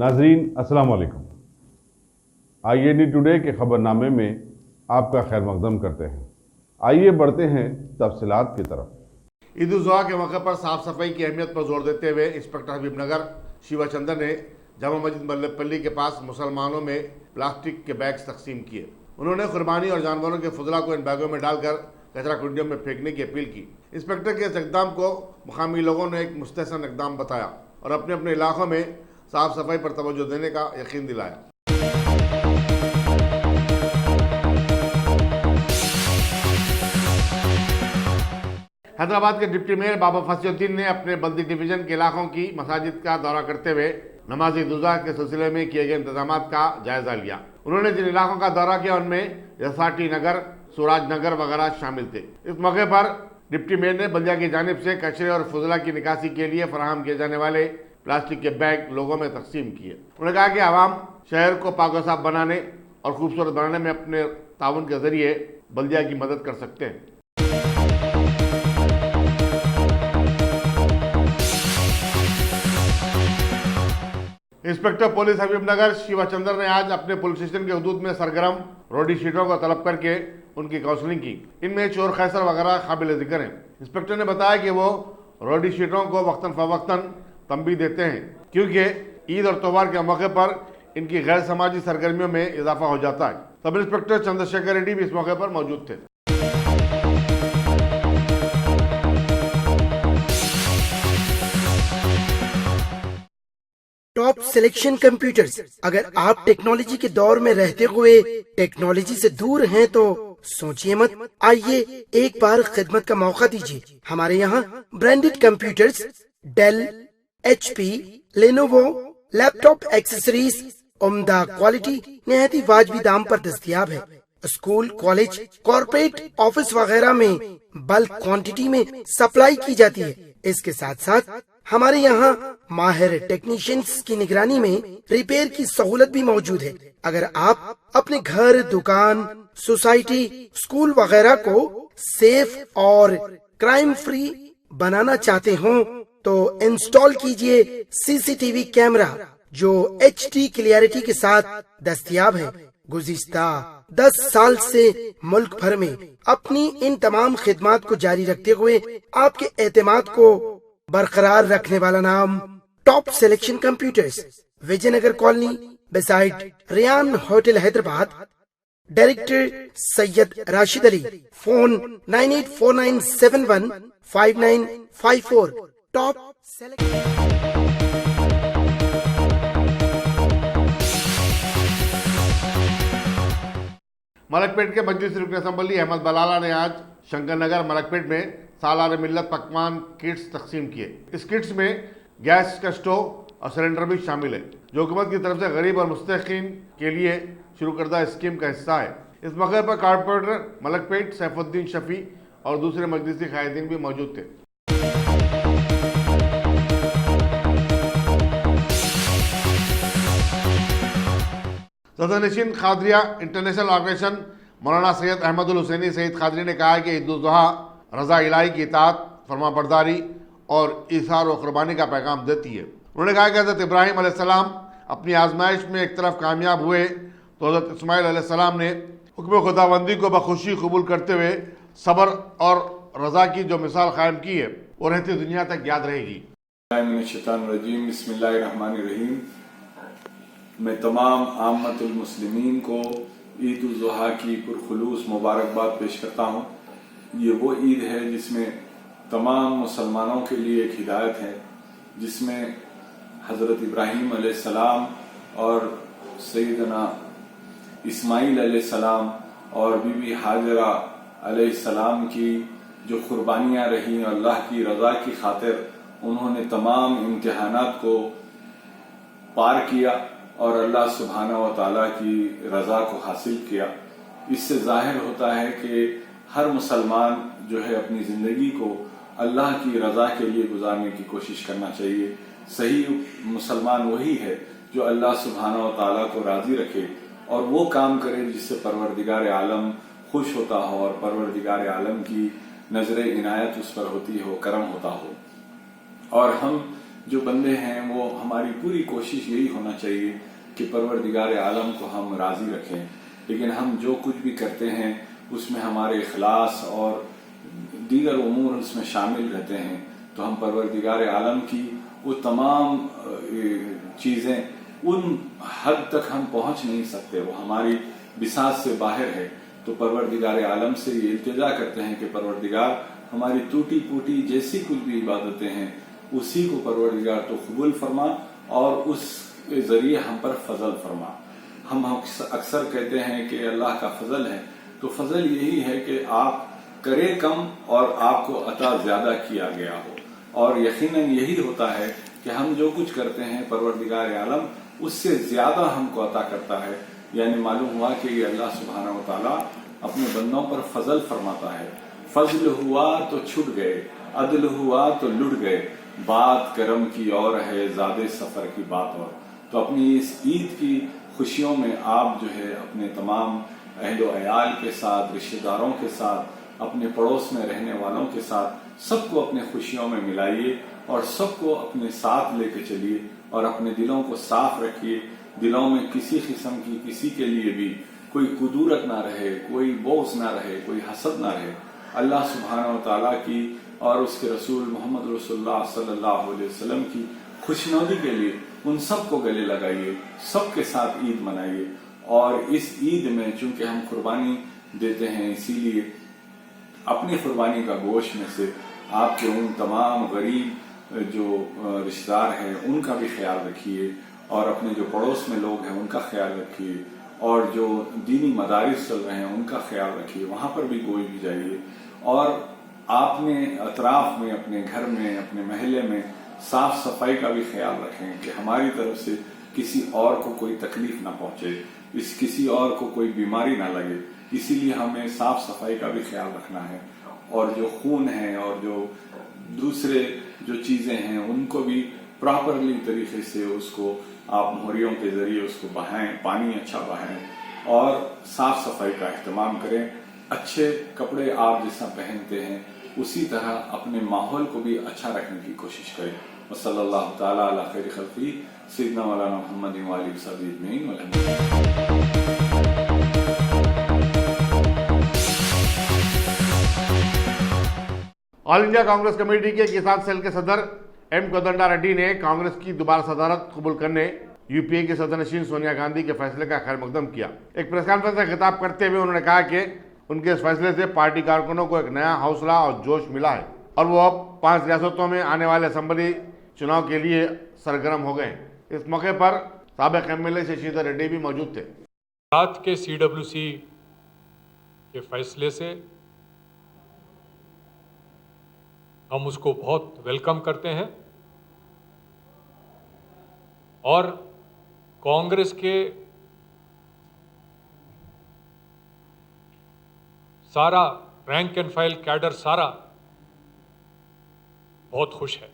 नाजरीन अस्सलाम वालेकुम। IAD टुडे के खबरनामे में आपका खैर मकदम करते हैं। आइए बढ़ते हैं तफसीलात की तरफ। ईद उल जुहा के मौके पर साफ सफाई की अहमियत पर जोर देते हुए इंस्पेक्टर हबीबनगर शिवाचंद्र ने जामा मस्जिद मल्लपल्ली के पास मुसलमानों में प्लास्टिक के बैग्स तकसीम किए। उन्होंने कुर्बानी और जानवरों के फजला को इन बैगों में डालकर कचरा कुंडियों में फेंकने की अपील की। इंस्पेक्टर के इस इकदाम को मुकामी लोगों ने एक मुस्तहसन इकदाम बताया और अपने अपने इलाकों में साफ सफाई पर तवज्जो देने का यकीन दिलाया। हैदराबाद के डिप्टी मेयर बाबा फसीउद्दीन ने अपने बल्दी डिवीजन के इलाकों की मसाजिद का दौरा करते हुए नमाज ईद-उल-जुहा के सिलसिले में किए गए इंतजाम का जायजा लिया। उन्होंने जिन इलाकों का दौरा किया उनमें यसाटी नगर, सूराज नगर वगैरह शामिल थे। इस मौके पर डिप्टी मेयर ने बल्दिया की जानिब से कचरे और फजला की निकासी के लिए फराहम किए जाने वाले प्लास्टिक के बैग लोगों में तकसीम किए। उन्होंने कहा कि आवाम शहर को पाक व साफ बनाने और खूबसूरत बनाने में अपने ताउन के जरिए बल्दिया की मदद कर सकते हैं। इंस्पेक्टर पुलिस हबीबनगर शिवाचंद्र ने आज अपने पुलिस स्टेशन के हदूद में सरगर्म रोडी शीटों को तलब करके उनकी काउंसलिंग की। इनमें चोर खैसर वगैरह काबिल जिक्र हैं। इंस्पेक्टर ने बताया कि वो रोडी शीटों को वक्तन फवक्तन तंबीह देते हैं क्योंकि ईद और त्योहार के मौके पर इनकी गैर समाजी सरगर्मियों में इजाफा हो जाता है। सब इंस्पेक्टर चंद्रशेखर रेड्डी भी इस मौके पर मौजूद थे। Top selection computers. अगर आप टेक्नोलॉजी के दौर में रहते हुए टेक्नोलॉजी से दूर हैं तो सोचिए मत, आइए एक बार खिदमत का मौका दीजिए। हमारे यहाँ branded computers Dell, HP, Lenovo, laptop accessories उम्दा क्वालिटी निहायत ही वाजबी दाम पर दस्तयाब है। स्कूल, कॉलेज, कॉर्पोरेट, ऑफिस वगैरह में बल्क क्वांटिटी में सप्लाई की जाती है। इसके साथ साथ हमारे यहाँ माहिर टेक्नीशियंस की निगरानी में रिपेयर की सहूलत भी मौजूद है। अगर आप अपने घर, दुकान, सोसाइटी, स्कूल वगैरह को सेफ और क्राइम फ्री बनाना चाहते हो तो इंस्टॉल कीजिए CCTV कैमरा जो HD क्लियरिटी के साथ दस्तयाब है। गुज़िश्ता 10 साल से मुल्क भर में अपनी इन तमाम खिदमात को जारी रखते हुए आपके एतमाद को बरकरार रखने वाला नाम top selection computers, Vijayanagar colony beside Riyan hotel Hyderabad. Director Syed Rashid Ali. Phone 9849715954। Top Malakpet के मजलिस रुकन असम्बली अहमद बलाला ने आज शंकरनगर मलकपेट में सालार मिल्लत पकवान किट्स तकसीम किए। इस किट्स में गैस का स्टोव और सिलेंडर भी शामिल है जो हुकूमत की तरफ से गरीब और मुस्तहिकीन के लिए शुरू करदा स्कीम का हिस्सा है। इस मौके पर कारपोरेटर मलकपेट सैफुद्दीन शफी और दूसरे मजलिसी कायदीन भी मौजूद थे। सदरनशीन खादरिया इंटरनेशनल ऑर्गेनाइजेशन मौलाना सैयद अहमदुल हुसैनी सईद खादरी ने कहा है कि ईद उल जुहा रज़ा इलाही की इताअत, फरमाबरदारी और ईसार व कुर्बानी का पैगाम देती है। उन्होंने कहा कि हज़रत इब्राहीम अलैहिस्सलाम अपनी आजमाइश में एक तरफ कामयाब हुए तो हज़रत इस्माईल अलैहिस्सलाम ने हुक्म खुदाबंदी को बखुशी कबूल करते हुए सब्र और रज़ा की जो मिसाल कायम की है वो रहती दुनिया तक याद रहेगी। बिस्मिल्लाहिर्रहमानिर्रहीम। मैं तमाम आम्मतुल मुस्लिमीन को ईद उल जुहा की पुरखुलूस मुबारकबाद पेश करता हूँ। ये वो ईद है जिसमें तमाम मुसलमानों के लिए एक हिदायत है, जिसमें हज़रत इब्राहीम अलैहिस्सलाम और सैयदना इस्माईल अलैहिस्सलाम और बीबी हाजरा अलैहिस्सलाम की जो कुर्बानियाँ रहीं अल्लाह की रज़ा की खातिर, उन्होंने तमाम इम्तिहानात को पार किया और अल्लाह सुब्हाना व तआला की रज़ा को हासिल किया। इससे जाहिर होता है कि हर मुसलमान जो है अपनी ज़िंदगी को अल्लाह की रज़ा के लिए गुजारने की कोशिश करना चाहिए। सही मुसलमान वही है जो अल्लाह सुब्हाना व तआला को राज़ी रखे और वो काम करे जिससे परवरदिगार आलम खुश होता हो और परवरदिगार आलम की नजर इनायत उस पर होती हो, करम होता हो। और हम जो बंदे हैं वो हमारी पूरी कोशिश यही होना चाहिए कि परवरदिगार आलम को हम राजी रखें, लेकिन हम जो कुछ भी करते हैं उसमें हमारे इखलास और दीगर उमूर उसमें शामिल रहते हैं, तो हम परवरदिगार आलम की वो तमाम चीज़ें उन हद तक हम पहुंच नहीं सकते, वो हमारी बिसात से बाहर है। तो परवरदिगार आलम से ये इल्तिजा करते हैं कि परवरदिगार हमारी टूटी फूटी जैसी कुछ भी इबादतें हैं उसी को परवरदिगार तो कबूल फरमा और उस जरिए हम पर फजल फरमा। हम अक्सर कहते हैं कि अल्लाह का फजल है, तो फजल यही है कि आप करे कम और आपको अता ज्यादा किया गया हो, और यकीनन यही होता है कि हम जो कुछ करते हैं परवरदिगार आलम उससे ज्यादा हमको अता करता है। यानी मालूम हुआ कि ये अल्लाह सुब्हानहू व तआला अपने बंदों पर फजल फरमाता है। फजल हुआ तो छुट गए, अदल हुआ तो लुट गए, बात करम की और है ज़ादे सफर की बात और। तो अपनी इस ईद की खुशियों में आप जो है अपने तमाम अहलो अयाल के साथ, रिश्तेदारों के साथ, अपने पड़ोस में रहने वालों के साथ सबको अपने खुशियों में मिलाइए और सबको अपने साथ लेके चलिए और अपने दिलों को साफ रखिए। दिलों में किसी किस्म की किसी के लिए भी कोई कुदूरत ना रहे, कोई बोझ ना रहे, कोई हसद ना रहे। अल्लाह सुब्हानहू व तआला की और उसके रसूल मोहम्मद रसूलुल्लाह सल्लल्लाहु अलैहि वसल्लम की खुशनुदी के लिए उन सबको गले लगाइए, सबके साथ ईद मनाइए। और इस ईद में चूंकि हम कुर्बानी देते हैं, इसीलिए अपनी कुर्बानी का गोश्त में से आपके उन तमाम गरीब जो रिश्तेदार हैं उनका भी ख्याल रखिए, और अपने जो पड़ोस में लोग हैं उनका ख्याल रखिए, और जो दीनी मदारिस चल रहे हैं उनका ख्याल रखिए, वहां पर भी कोई भी जाइए। और आपने अतराफ में, अपने घर में, अपने महल्ले में साफ सफाई का भी ख्याल रखें कि हमारी तरफ से किसी और को कोई तकलीफ ना पहुंचे, किसी और को कोई बीमारी ना लगे, इसीलिए हमें साफ सफाई का भी ख्याल रखना है। और जो खून है और जो दूसरे जो चीजें हैं उनको भी प्रॉपरली तरीके से उसको आप मोहरियों के जरिए उसको बहाएं, पानी अच्छा बहाएं और साफ सफाई का अहतमाम करें। अच्छे कपड़े आप जैसा पहनते हैं उसी तरह अपने माहौल को भी अच्छा रखने की कोशिश करें। वसल्लल्लाहु ताला अला खैरि खल्क़ी सय्यिदना मौलाना मुहम्मद व आलिहि वसहबिहि अजमईन। ऑल इंडिया कांग्रेस कमेटी के किसान सेल के सदर एम कोदंडा रेड्डी ने कांग्रेस की दोबारा सदारत कबूल करने यूपीए की सदनशीन सोनिया गांधी के फैसले का खैर मकदम किया। एक प्रेस कॉन्फ्रेंस में खिताब करते हुए उन्होंने कहा कि उनके इस फैसले से पार्टी कारकुनों को एक नया हौसला और जोश मिला है और वो अब 5 रियासतों में आने वाले असेंबली चुनाव के लिए सरगर्म हो गए। इस मौके पर साबिक एमएलए शशिधर रेड्डी भी मौजूद थे। रात के सीडब्ल्यूसी के फैसले से हम उसको बहुत वेलकम करते हैं और कांग्रेस के सारा रैंक एंड फाइल कैडर सारा बहुत खुश है।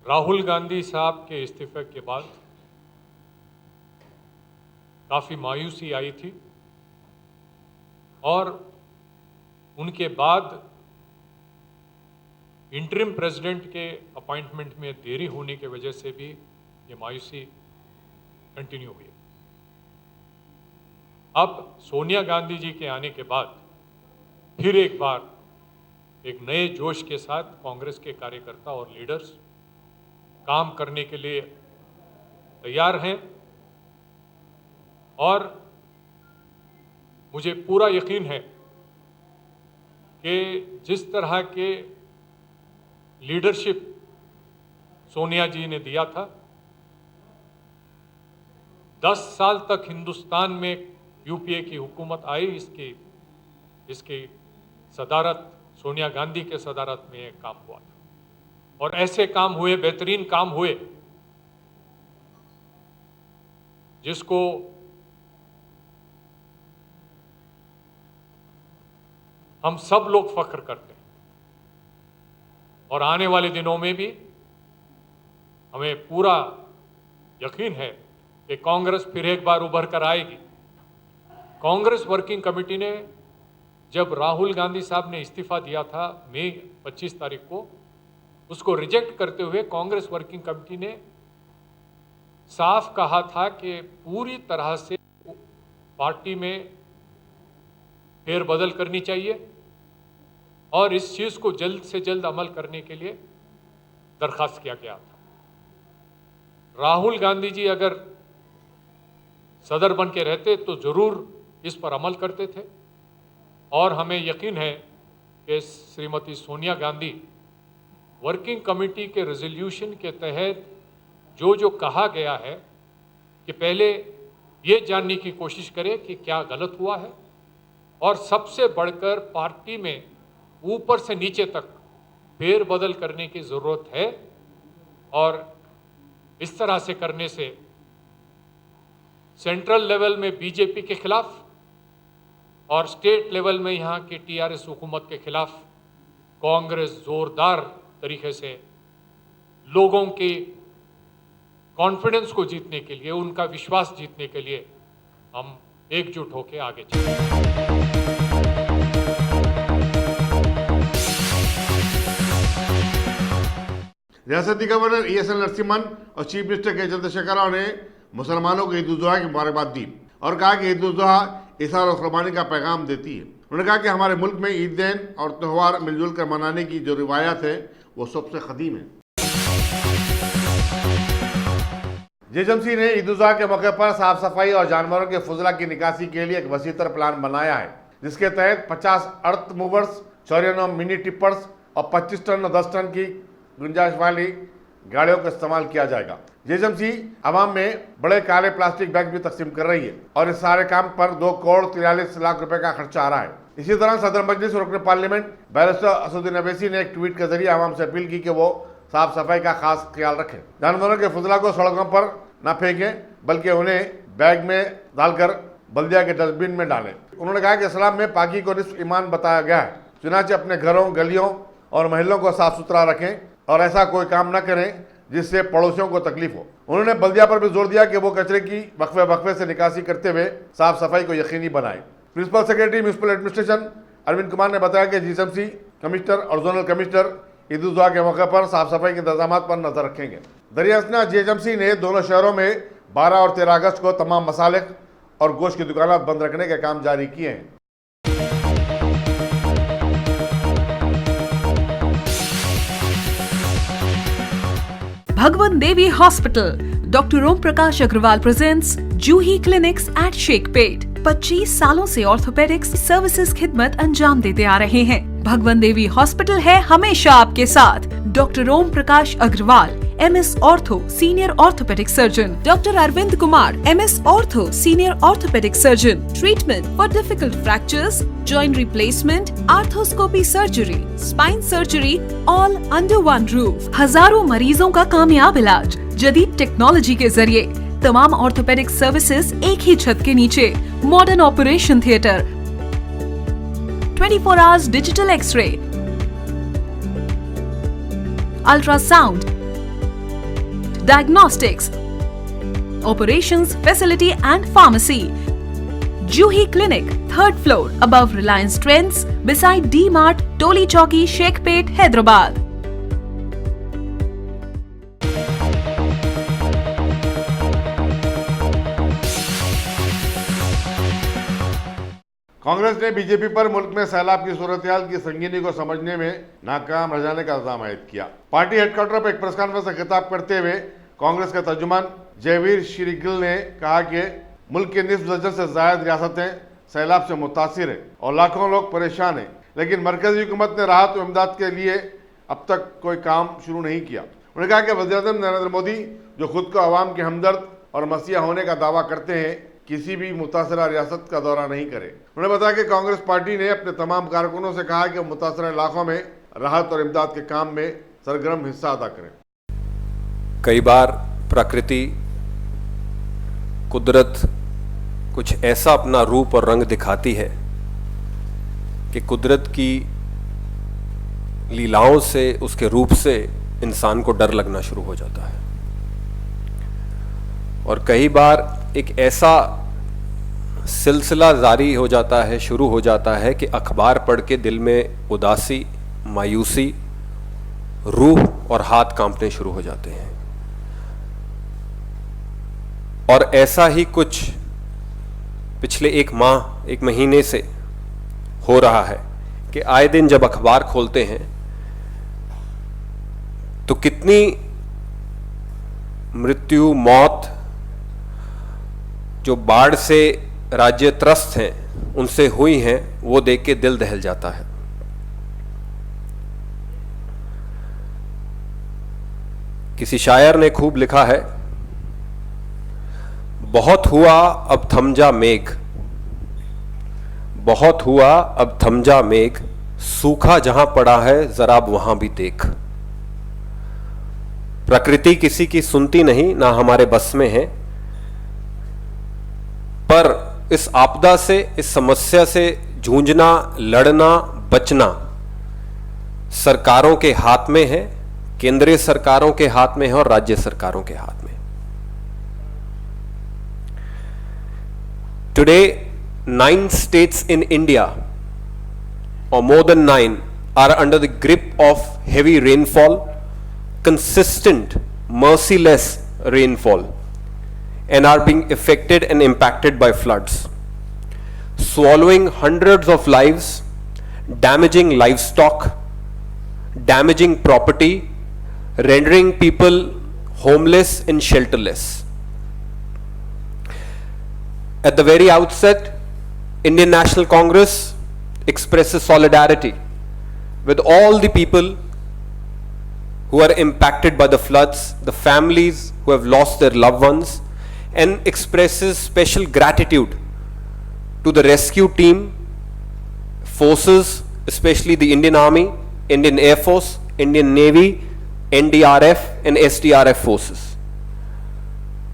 राहुल गांधी साहब के इस्तीफे के बाद काफ़ी मायूसी आई थी और उनके बाद इंटरिम प्रेसिडेंट के अपॉइंटमेंट में देरी होने की वजह से भी ये मायूसी कंटिन्यू हुई। अब सोनिया गांधी जी के आने के बाद फिर एक बार एक नए जोश के साथ कांग्रेस के कार्यकर्ता और लीडर्स काम करने के लिए तैयार हैं और मुझे पूरा यकीन है कि जिस तरह के लीडरशिप सोनिया जी ने दिया था, 10 साल तक हिंदुस्तान में यूपीए की हुकूमत आई, इसकी सदारत सोनिया गांधी के सदारत में एक काम हुआ था और ऐसे काम हुए, बेहतरीन काम हुए जिसको हम सब लोग फख्र करते हैं और आने वाले दिनों में भी हमें पूरा यकीन है कि कांग्रेस फिर एक बार उभर कर आएगी। कांग्रेस वर्किंग कमेटी ने जब राहुल गांधी साहब ने इस्तीफा दिया था मई 25 तारीख को, उसको रिजेक्ट करते हुए कांग्रेस वर्किंग कमेटी ने साफ कहा था कि पूरी तरह से पार्टी में फेरबदल करनी चाहिए और इस चीज़ को जल्द से जल्द अमल करने के लिए दरखास्त किया गया था। राहुल गांधी जी अगर सदर बन के रहते तो ज़रूर इस पर अमल करते थे और हमें यकीन है कि श्रीमती सोनिया गांधी वर्किंग कमेटी के रेजोल्यूशन के तहत जो कहा गया है कि पहले ये जानने की कोशिश करें कि क्या गलत हुआ है और सबसे बढ़कर पार्टी में ऊपर से नीचे तक फेरबदल करने की ज़रूरत है और इस तरह से करने से सेंट्रल लेवल में बीजेपी के खिलाफ और स्टेट लेवल में यहाँ की टीआरएस हुकूमत के खिलाफ कांग्रेस जोरदार तरीके से लोगों की कॉन्फिडेंस को जीतने के लिए, उनका विश्वास जीतने के लिए हम एकजुट होकर आगे चलें। रियासती गवर्नर ESL नरसिम्हन और चीफ मिनिस्टर के चंद्रशेखर राव ने मुसलमानों को ईद उल जुहा की मुबारकबाद दी और कहा कि ईद उल जुहा इसार और कुर्बानी का पैगाम देती है। उन्होंने कहा कि हमारे मुल्क में ईदें और त्यौहार मिलजुल कर मनाने की जो रिवायत है वो सबसे कदीम है। जेएमसी ने ईद उल जुहा के मौके पर साफ सफाई और जानवरों के फुजला की निकासी के लिए एक वसीतर प्लान बनाया है, जिसके तहत 50 अर्थ मूवर्स, 94 मिनी टिप्पर्स और 25 टन और 10 टन की गुंजाइश वाली गाड़ियों का इस्तेमाल किया जाएगा। जेएमसी आवाम में बड़े काले प्लास्टिक बैग भी तकसीम कर रही है और इस सारे काम पर 2 करोड़ 43 लाख रुपए का खर्चा आ रहा है। इसी तरह सदर मजलिस रुकन पार्लियामेंट बैरिस्टर असदुद्दीन अवैसी ने एक ट्वीट के जरिए आवाम से अपील की कि वो साफ सफाई का खास ख्याल रखें, जानवरों के फुजला को सड़कों पर न फेंकें बल्कि उन्हें बैग में डालकर बल्दिया के डस्टबिन में डालें। उन्होंने कहा कि इस्लाम में पाकी को निस्फ ईमान बताया गया है, चुनाचे अपने घरों, गलियों और महलों को साफ सुथरा रखें और ऐसा कोई काम न करें जिससे पड़ोसियों को तकलीफ हो। उन्होंने बल्दिया पर भी जोर दिया कि वो कचरे की वक्फे से निकासी करते हुए साफ सफाई को यकीनी बनाए। Principal secretary municipal administration Arvind Kumar ने बताया कि जीएमसी कमिश्नर और जोनल कमिश्नर ईद उल जुहा के मौके पर साफ सफाई के इंतजाम पर नजर रखेंगे। दरियासना जीएमसी ने दोनों शहरों में 12 और 13 अगस्त को तमाम मसालिक और गोश्त की दुकानें बंद रखने के काम जारी किए हैं। Bhagwan Devi Hospital, Dr. Om Prakash Agrawal presents Juhi Clinics at Sheikhpet। 25 सालों से ऑर्थोपेडिक्स सर्विसेज खिदमत अंजाम देते आ रहे हैं। भगवान देवी हॉस्पिटल है हमेशा आपके साथ। Doctor Om Prakash Agarwal, MS ortho senior orthopaedic surgeon, doctor Arvind Kumar, MS ortho senior orthopaedic surgeon. Treatment for difficult fractures, joint replacement, arthroscopy surgery, spine surgery, all under one roof. हजारों मरीजों का कामयाब इलाज जदीद टेक्नोलॉजी के जरिए। तमाम ऑर्थोपेडिक सर्विसेज एक ही छत के नीचे। Modern operation theatre, 24 hours digital x-ray, ultrasound, diagnostics, operations facility and pharmacy. Juhi Clinic, 3rd floor, above Reliance Trends, beside D-Mart, Toli Chowki, Sheikhpet, Hyderabad. Congress ने बीजेपी पर मुल्क में सैलाब की सूरत-ए-हाल की संगीनी को समझने में नाकाम रह जाने का इल्जाम आयद किया। पार्टी हेडक्वार्टर पर एक प्रेस कॉन्फ्रेंस से खिताब करते हुए कांग्रेस के तर्जुमान जयवीर श्रीगिल ने कहा कि मुल्क की निस्फ दर्जन से ज्यादा रियासतें सैलाब से मुतासिर हैं और लाखों लोग परेशान हैं, लेकिन मरकजी हुकूमत ने राहत और इमदाद के लिए अब तक कोई काम शुरू नहीं किया। उन्होंने कहा कि वज़ीर-ए-आज़म नरेंद्र मोदी जो खुद को अवाम के हमदर्द और मसीहा होने का दावा करते हैं, किसी भी मुतासरा रियासत का दौरा नहीं करे। उन्होंने बताया कि कांग्रेस पार्टी ने अपने तमाम कारकुनों से कहा कि मुतासरा इलाकों में राहत और इमदाद के काम में सरगर्म हिस्सा अदा करें। कई बार प्रकृति, कुदरत कुछ ऐसा अपना रूप और रंग दिखाती है कि कुदरत की लीलाओं से, उसके रूप से इंसान को डर लगना शुरू हो जाता है। और कई बार एक ऐसा सिलसिला जारी हो जाता है, शुरू हो जाता है कि अखबार पढ़ के दिल में उदासी, मायूसी, रूह और हाथ कांपने शुरू हो जाते हैं। और ऐसा ही कुछ पिछले एक महीने से हो रहा है कि आए दिन जब अखबार खोलते हैं तो कितनी मृत्यु, मौत जो बाढ़ से राज्य त्रस्त हैं उनसे हुई हैं, वो देख के दिल दहल जाता है। किसी शायर ने खूब लिखा है, बहुत हुआ अब थम जा मेघ, बहुत हुआ अब थम जा मेघ, सूखा जहां पड़ा है जरा अब वहां भी देख। प्रकृति किसी की सुनती नहीं, ना हमारे बस में है, पर इस आपदा से, इस समस्या से जूझना, लड़ना, बचना सरकारों के हाथ में है, केंद्रीय सरकारों के हाथ में है और राज्य सरकारों के हाथ में। Today, 9 states in India, or more than 9, are under the grip of heavy rainfall, consistent, merciless rainfall, and are being affected and impacted by floods, swallowing hundreds of lives, damaging livestock, damaging property, rendering people homeless and shelterless. At the very outset, Indian National Congress expresses solidarity with all the people who are impacted by the floods, the families who have lost their loved ones, and expresses special gratitude to the rescue team, forces, especially the Indian Army, Indian Air Force, Indian Navy, NDRF and SDRF forces.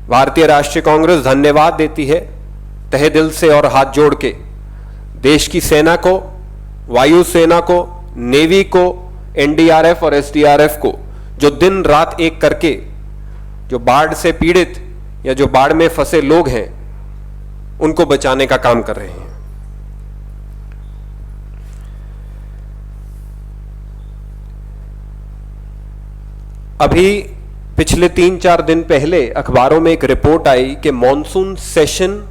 भारतीय राष्ट्रीय कांग्रेस धन्यवाद देती है तहे दिल से और हाथ जोड़ के देश की सेना को, वायु सेना को, नेवी को, एनडीआरएफ और एसडीआरएफ को, जो दिन रात एक करके जो बाढ़ से पीड़ित या जो बाढ़ में फंसे लोग हैं उनको बचाने का काम कर रहे हैं। अभी पिछले 3-4 दिन पहले अखबारों में एक रिपोर्ट आई कि मॉनसून सेशन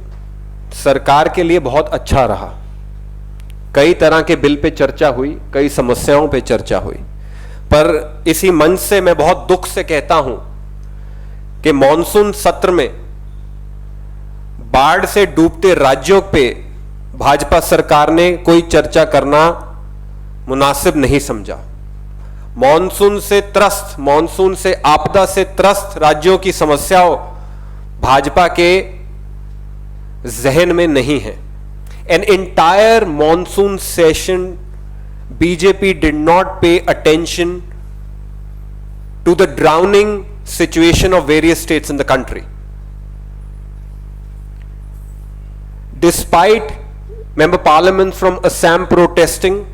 सरकार के लिए बहुत अच्छा रहा। कई तरह के बिल पे चर्चा हुई, कई समस्याओं पे चर्चा हुई, पर इसी मंच से मैं बहुत दुख से कहता हूं कि मॉनसून सत्र में बाढ़ से डूबते राज्यों पे भाजपा सरकार ने कोई चर्चा करना मुनासिब नहीं समझा। मॉनसून से त्रस्त, मॉनसून से आपदा से त्रस्त राज्यों की समस्याओं भाजपा के जहन में नहीं है। An entire monsoon session, BJP did not pay attention to the drowning situation of various states in the country. Despite member parliament from Assam protesting,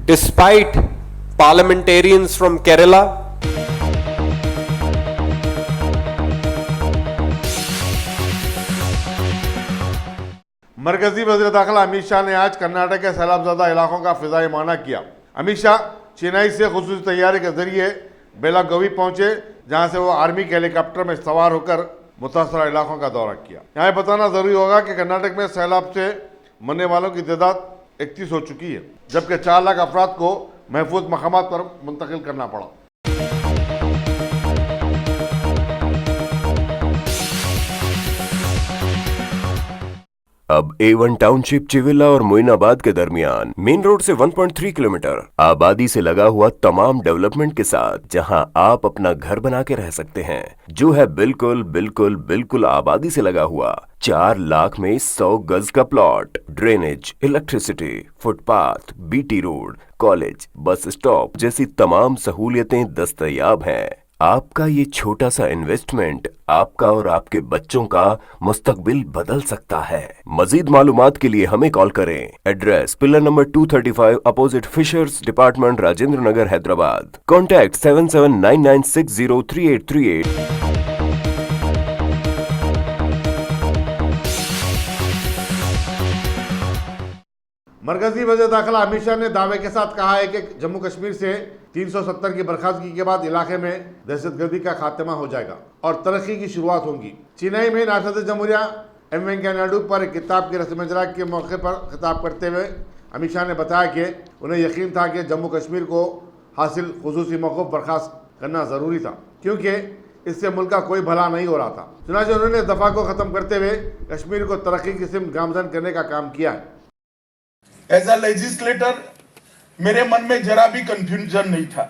despite parliamentarians from Kerala, मरकजी वज़ीर दाखिला अमित शाह ने आज कर्नाटक के सैलाबज़दा इलाकों का फिजाई माना किया। अमित शाह चेन्नई से खुसूसी तैयारी के जरिए बेलागवी पहुंचे, जहां से वो आर्मी के हेलीकॉप्टर में सवार होकर मुतासरा इलाकों का दौरा किया। यहाँ बताना जरूरी होगा कि कर्नाटक में सैलाब से मरने वालों की तादाद 31 हो चुकी है, जबकि 4 लाख अफराद को महफूज मकामात पर मुंतकिल करना पड़ा। अब A1 टाउनशिप चिविला और मोइनाबाद के दरमियान मेन रोड से 1.3 किलोमीटर आबादी से लगा हुआ तमाम डेवलपमेंट के साथ, जहां आप अपना घर बना के रह सकते हैं, जो है बिल्कुल बिल्कुल बिल्कुल आबादी से लगा हुआ। 4 लाख में 100 गज का plot, drainage, electricity, footpath, BT road, college, bus stop जैसी तमाम सहूलियतें दस्तयाब हैं। आपका ये छोटा सा इन्वेस्टमेंट आपका और आपके बच्चों का मुस्तकबिल बदल सकता है। मजीद मालूमात के लिए हमें कॉल करें। Address pillar number 235 opposite fishers department, Rajendra Nagar, Hyderabad. Contact 7799603838। मरकजी वज़ीर दाखिला अमित शाह ने दावे के साथ कहा है कि जम्मू कश्मीर से 370 की बर्खास्तगी के बाद इलाके में दहशतगर्दी का खात्मा हो जाएगा और तरक्की की शुरुआत होगी। चेन्नई में नायब जमहूरिया एम वेंकैया नायडू पर एक किताब की रस्म इजरा के मौके पर खिताब करते हुए अमित शाह ने बताया कि उन्हें यकीन था कि जम्मू कश्मीर को हासिल खुसूसी मौक़िफ़ बर्खास्त करना ज़रूरी था, क्योंकि इससे मुल्क का कोई भला नहीं हो रहा था। चुनांचे उन्होंने दफा को ख़त्म करते हुए कश्मीर को तरक्की की सिमत गामजन करने का काम किया है। एज अ लेजिस्लेटर मेरे मन में जरा भी कंफ्यूजन नहीं था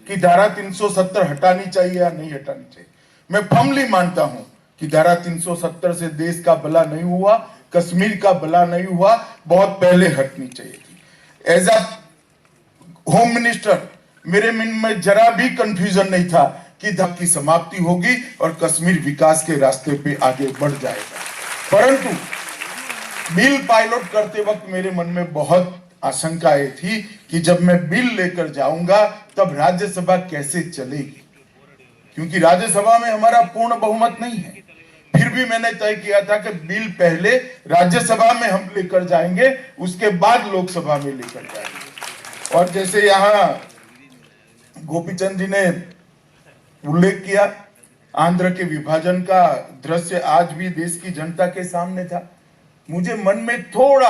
कि धारा 370 हटानी चाहिए या नहीं हटानी चाहिए। मैं फर्मली मानता हूं कि धारा 370 से देश का भला नहीं हुआ, कश्मीर का भला नहीं हुआ, बहुत पहले हटनी चाहिए थी। एज अ होम मिनिस्टर मेरे मन में जरा भी कंफ्यूजन नहीं था कि धारा की समाप्ति होगी और कश्मीर विकास के रास्ते पे आगे बढ़ जाएगा। परंतु बिल पायलट करते वक्त मेरे मन में बहुत आशंकाएं थी कि जब मैं बिल लेकर जाऊंगा तब राज्यसभा कैसे चलेगी, क्योंकि राज्यसभा में हमारा पूर्ण बहुमत नहीं है। फिर भी मैंने तय किया था कि बिल पहले राज्यसभा में हम लेकर जाएंगे, उसके बाद लोकसभा में लेकर जाएंगे। और जैसे यहाँ गोपीचंद जी ने उल्लेख किया, आंध्र के विभाजन का दृश्य आज भी देश की जनता के सामने था। मुझे मन में थोड़ा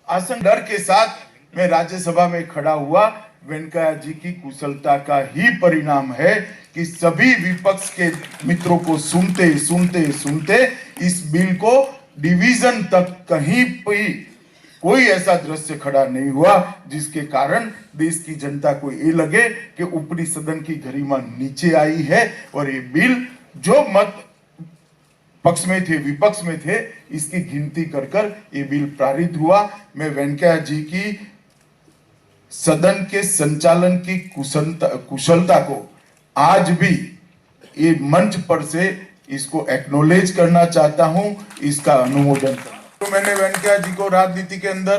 आशंका, डर के साथ मैं राज्यसभा में खड़ा हुआ। वेंकैया जी की कुशलता का ही परिणाम है कि सभी विपक्ष के मित्रों को सुनते सुनते सुनते इस बिल को डिवीजन तक कहीं भी कोई ऐसा दृश्य खड़ा नहीं हुआ जिसके कारण देश की जनता को ये लगे कि ऊपरी सदन की गरिमा नीचे आई है और ये बिल जो मत पक्ष में थे विपक्ष में थे इसकी गिनती कर कर ये बिल पारित हुआ। मैं वेंकैया जी की सदन के संचालन की कुशलता को आज भी ये मंच पर से इसको एक्नॉलेज करना चाहता हूं, इसका अनुमोदन करना। तो मैंने वेंकैया जी को राजनीति के अंदर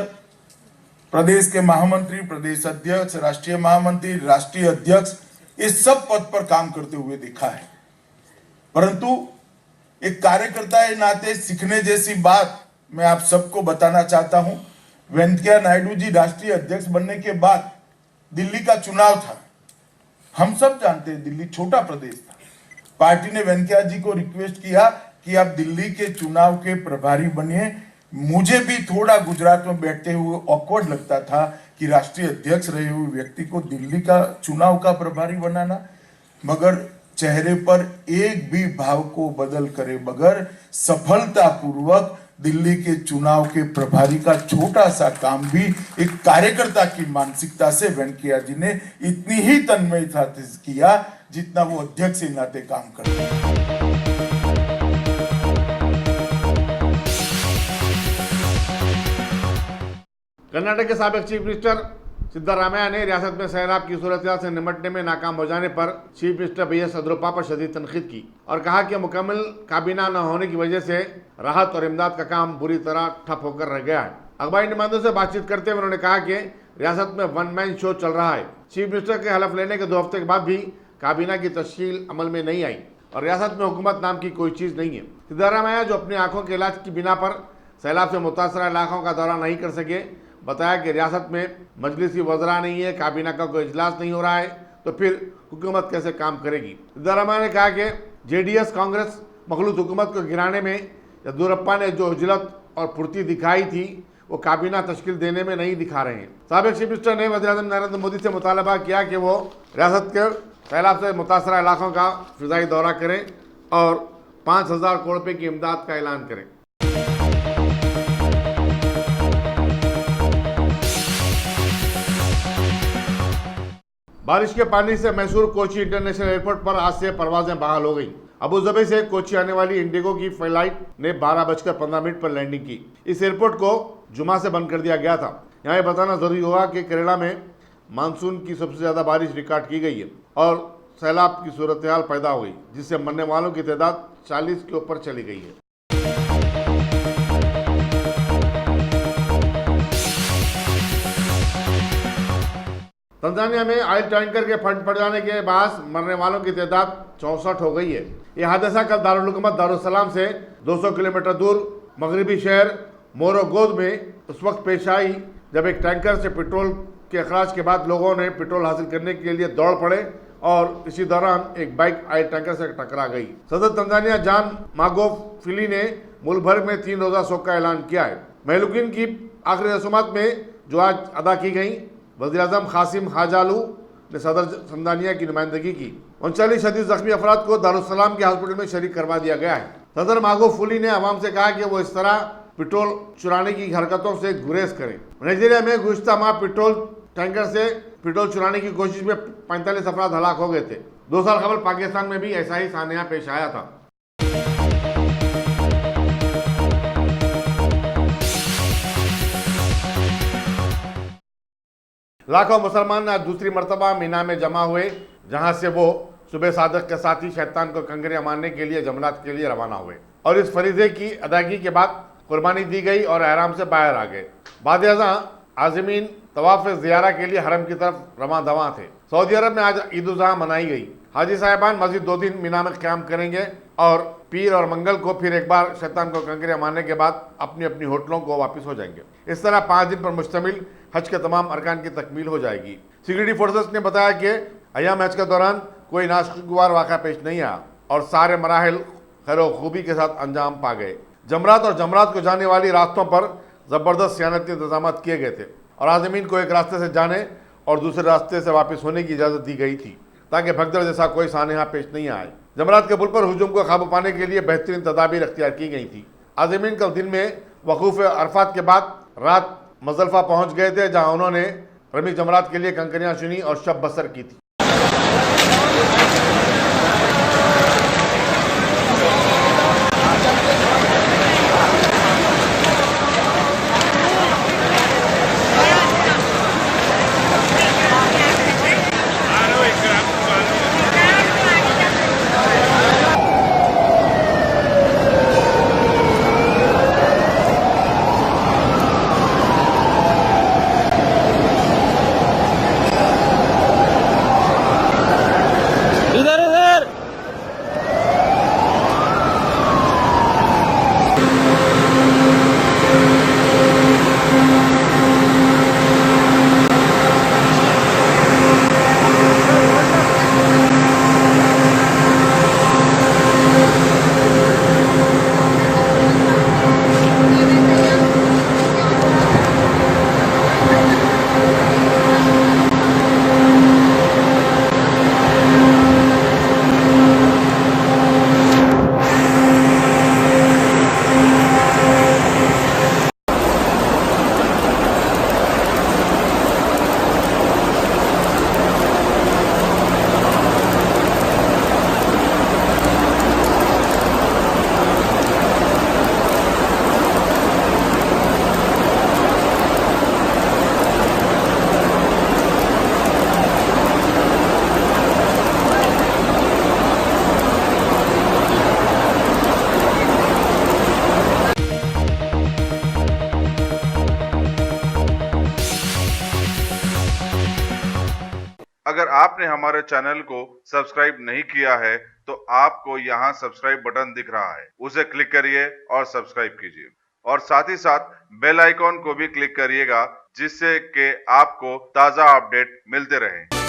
प्रदेश के महामंत्री, प्रदेश अध्यक्ष, राष्ट्रीय महामंत्री, राष्ट्रीय अध्यक्ष, इस सब पद पर काम करते हुए देखा है। परंतु एक कार्यकर्ता के नाते सीखने जैसी बात मैं आप सबको बताना चाहता हूं। वेंकैया नायडू जी राष्ट्रीय अध्यक्ष बनने के बाद दिल्ली का चुनाव था। हम सब जानते हैं दिल्ली छोटा प्रदेश था। पार्टी ने वेंकैया जी को रिक्वेस्ट किया कि आप दिल्ली के चुनाव के प्रभारी बनिए। मुझे भी थोड़ा गुजरात में बैठते हुए ऑकवर्ड लगता था कि राष्ट्रीय अध्यक्ष रहे हुए व्यक्ति को दिल्ली का चुनाव का प्रभारी बनाना, मगर चेहरे पर एक भी भाव को बदल करे बगैर सफलतापूर्वक दिल्ली के चुनाव के प्रभारी का छोटा सा काम भी एक कार्यकर्ता की मानसिकता से वेंकैया जी ने इतनी ही तन्मयता से किया जितना वो अध्यक्ष के नाते काम करते हैं। कर्नाटक के साबिक चीफ मिनिस्टर सिद्धरामैया ने रियासत में सैलाब की सूरत से निपटने में नाकाम हो जाने पर चीफ मिनिस्टर BS येदियुरप्पा पर शदीद तनकीद की और कहा कि मुकम्मल काबीना न होने की वजह से राहत और इमदाद का काम बुरी तरह ठप होकर रह गया है। अखबारी नुमाइंदों से बातचीत करते हुए उन्होंने कहा कि रियासत में वन मैन शो चल रहा है। चीफ मिनिस्टर के हलफ लेने के 2 हफ्ते के बाद भी काबीना की तश्कील अमल में नहीं आई और रियासत में हुकूमत नाम की कोई चीज़ नहीं है। सिद्धरामैया जो अपनी आंखों के इलाज की बिना पर सैलाब से मुतासरा इलाकों का दौरा नहीं कर सके, बताया कि रियासत में मजलिसी वज़रा नहीं है, काबीना का कोई इजलास नहीं हो रहा है, तो फिर हुकूमत कैसे काम करेगी। सिद्धरामैया ने कहा कि JDS कांग्रेस मखलूत हुकूमत को गिराने में येदियुरप्पा ने जो उजलत और फुर्ती दिखाई थी वो काबीना तश्कील देने में नहीं दिखा रहे हैं। साबिक चीफ मिनिस्टर ने वज़ीर-ए-आज़म नरेंद्र मोदी से मुतालबा किया कि वो रियासत के सैलाब से मुतासरा इलाकों का फिजाई दौरा करें और 5,000 करोड़ रुपये की इमदाद का ऐलान करें। बारिश के पानी से मैसूर कोची इंटरनेशनल एयरपोर्ट पर आज से परवाजें बहाल हो गई। अबू धाबी से कोची आने वाली इंडिगो की फ्लाइट ने 12:15 पर लैंडिंग की। इस एयरपोर्ट को जुमा से बंद कर दिया गया था। यहाँ ये बताना जरूरी होगा कि केरला में मानसून की सबसे ज़्यादा बारिश रिकॉर्ड की गई है और सैलाब की सूरत हाल पैदा हो गई, जिससे मरने वालों की तादाद 40 के ऊपर चली गई है। तंजानिया में ऑयल टैंकर के फट पड़ जाने के बाद मरने वालों की तादाद 64 हो गई है। यह हादसा कल दारुल हुकूमत दारुसलाम से 200 किलोमीटर दूर मगरबी शहर मोरोगोद में उस वक्त पेश आई जब एक टैंकर से पेट्रोल के अखराज के बाद लोगों ने पेट्रोल हासिल करने के लिए दौड़ पड़े और इसी दौरान एक बाइक आए टैंकर से टकरा गई। सदर तंजानिया जॉन मागोफिली ने मुल्क भर में 3 रोजा शोक का ऐलान किया है। महलूकिन की आखिरी रसूमात में जो आज अदा की गई, वज़ीर-ए-आज़म कासिम हाजालू ने सदर तंजानिया की नुमाइंदगी की। 39 शदीद जख्मी अफराद को दारुस्सलाम के हॉस्पिटल में शरीक करवा दिया गया है। सदर मागोफुली ने आवाम से कहा कि वो इस तरह पेट्रोल चुराने की हरकतों से गुरेज करें। नाइजीरिया में गुज़िश्ता माह पेट्रोल टैंकर से पेट्रोल चुराने की कोशिश में 45 अफराद हलाक हो गए थे। 2 साल कबल पाकिस्तान में भी ऐसा ही सानिया पेश आया था। लाखों मुसलमान आज दूसरी मरतबा मीना में जमा हुए, जहां से वो सुबह सादक के साथ ही शैतान को कंकरियां मारने के लिए जमरात के लिए रवाना हुए और इस फरीजे की अदायगी के बाद कुर्बानी दी गई और एहराम से बाहर आ गए। बाद आज़मीन तवाफ ज़ियारा के लिए हरम की तरफ रवां दवा थे। सऊदी अरब में आज ईद उल अज़हा मनाई गई। हाजी साहिबान मज़ीद 2 दिन मीना में क़याम करेंगे और पीर और मंगल को फिर एक बार शैतान को कंकरियां मारने के बाद अपनी अपनी होटलों को वापस हो जाएंगे। इस तरह 5 दिन पर मुश्तमिल हज के तमाम अरकान की तकमील हो जाएगी। सिक्योरिटी फोर्सेस ने बताया कि अय्याम हज के दौरान कोई नाशगवार वाक़ा पेश नहीं आया और सारे मराहिल खैर खूबी के साथ अंजाम पा गए। जमरात और जमरात को जाने वाली रास्तों पर ज़बरदस्त सियानती इंतजाम किए गए थे और आज़मीन को एक रास्ते से जाने और दूसरे रास्ते से वापस होने की इजाज़त दी गई थी ताकि भगदड़ जैसा कोई सानहा पेश नहीं आए। जमरात के पुल पर हुजूम को काबू पाने के लिए बेहतरीन तदाबीर अख्तियार की गई थी। आज़मीन कल दिन में वकूफ़ अरफात के बाद रात मुज़दलिफ़ा पहुँच गए थे, जहाँ उन्होंने रमी जमरात के लिए कंकरियाँ चुनी और शब बसर की थी। अगर आपने हमारे चैनल को सब्सक्राइब नहीं किया है तो आपको यहाँ सब्सक्राइब बटन दिख रहा है, उसे क्लिक करिए और सब्सक्राइब कीजिए और साथ ही साथ बेल आइकॉन को भी क्लिक करिएगा जिससे कि आपको ताज़ा अपडेट मिलते रहें।